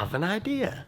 have an idea.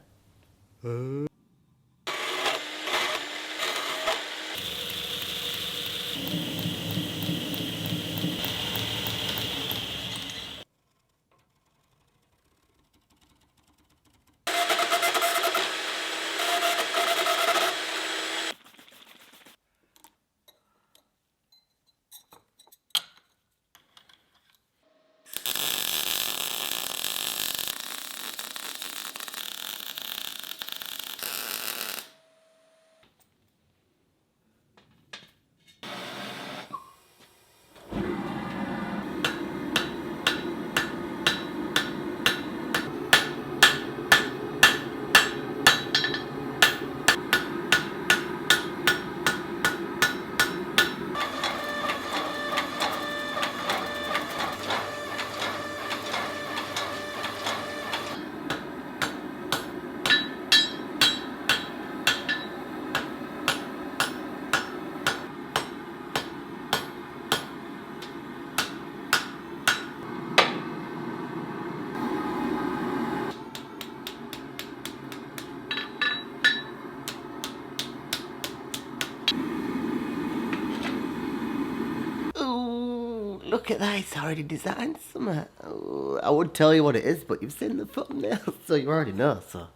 Look at that, it's already designed something. Oh, I would tell you what it is, but you've seen the thumbnail, so you already know, so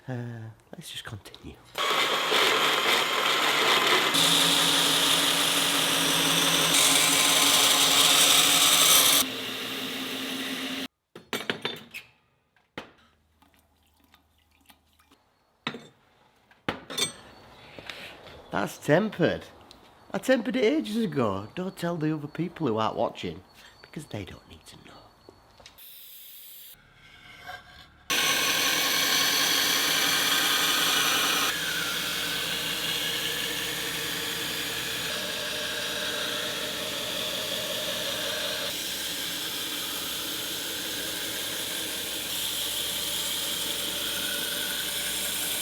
let's just continue. That's tempered. I tempered it ages ago. Don't tell the other people who aren't watching, because they don't need to know.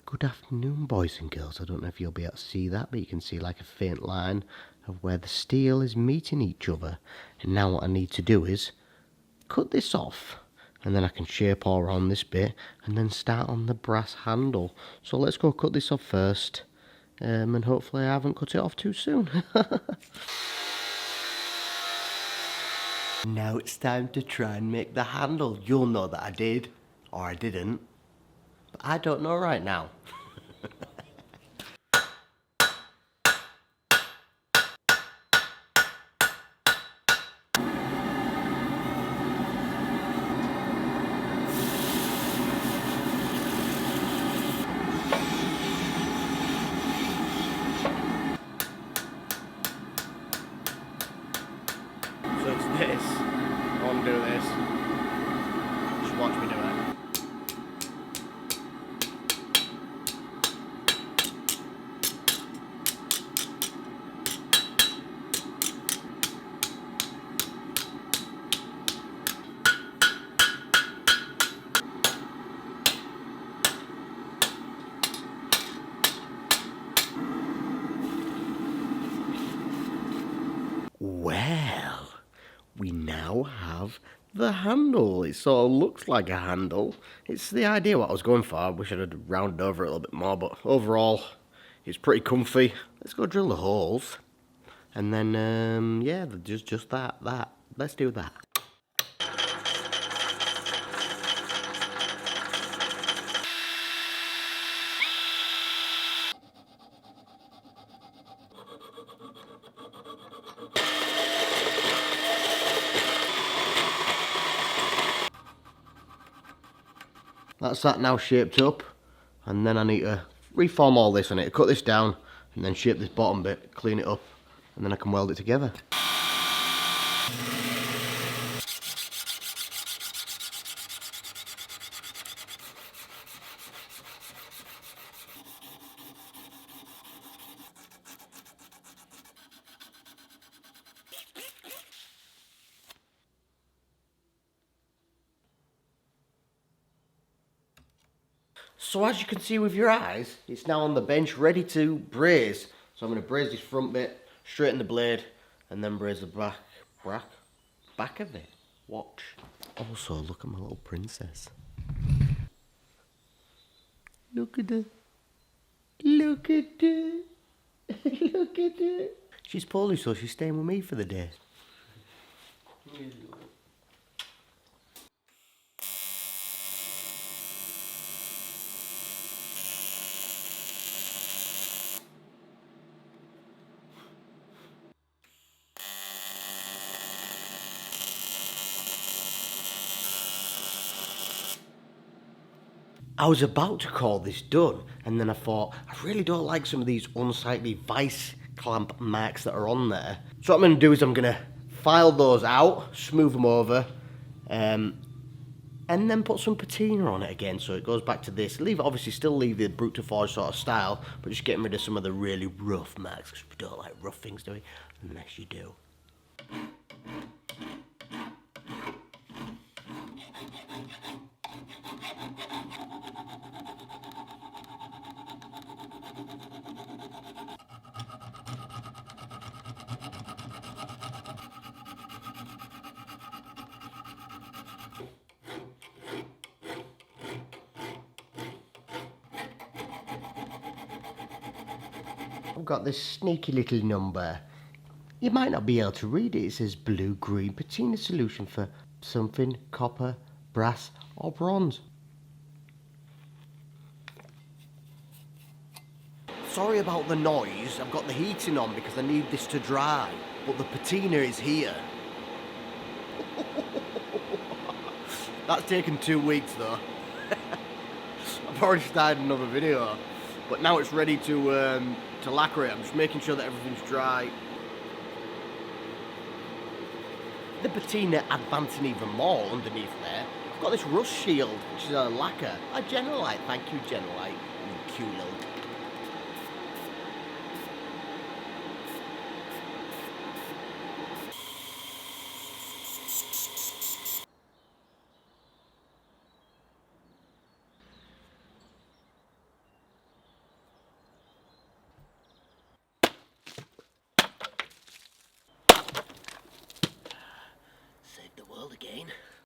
Good afternoon, boys and girls. I don't know if you'll be able to see that, but you can see like a faint line of where the steel is meeting each other. And now what I need to do is cut this off, and then I can shape all around this bit and then start on the brass handle. So let's go cut this off first, and hopefully I haven't cut it off too soon. Now it's time to try and make the handle. You'll know that I did, or I didn't. But I don't know right now. So it's this. I want to do this. Just watch me do it. Well, we now have the handle. It sort of looks like a handle. It's the idea what I was going for. I wish I'd have rounded over it a little bit more, but overall, it's pretty comfy. Let's go drill the holes. And then, yeah, just that. Let's do that. That's that now shaped up, and then I need to reform all this. I need to cut this down and then shape this bottom bit, clean it up, and then I can weld it together. So as you can see with your eyes, it's now on the bench ready to braze. So I'm going to braze this front bit, straighten the blade, and then braze the back of it. Watch. Also, look at my little princess. Look at her. Look at her. Look at her. She's poorly, so she's staying with me for the day. I was about to call this done, and then I thought, I really don't like some of these unsightly vice clamp marks that are on there. So what I'm going to do is I'm going to file those out, smooth them over, and then put some patina on it again so it goes back to this. Obviously still leave the brute to forge sort of style, but just getting rid of some of the really rough marks, because we don't like rough things, do we? Unless you do. I've got this sneaky little number. You might not be able to read it. It says blue-green patina solution for something, copper, brass or bronze. Sorry about the noise. I've got the heating on because I need this to dry, but the patina is here. That's taken 2 weeks though. I've already started another video, but now it's ready to lacquer it. I'm just making sure that everything's dry. The patina advancing even more underneath there. I've got this rust shield, which is a lacquer. A Genelite, thank you Genelite. You cute little.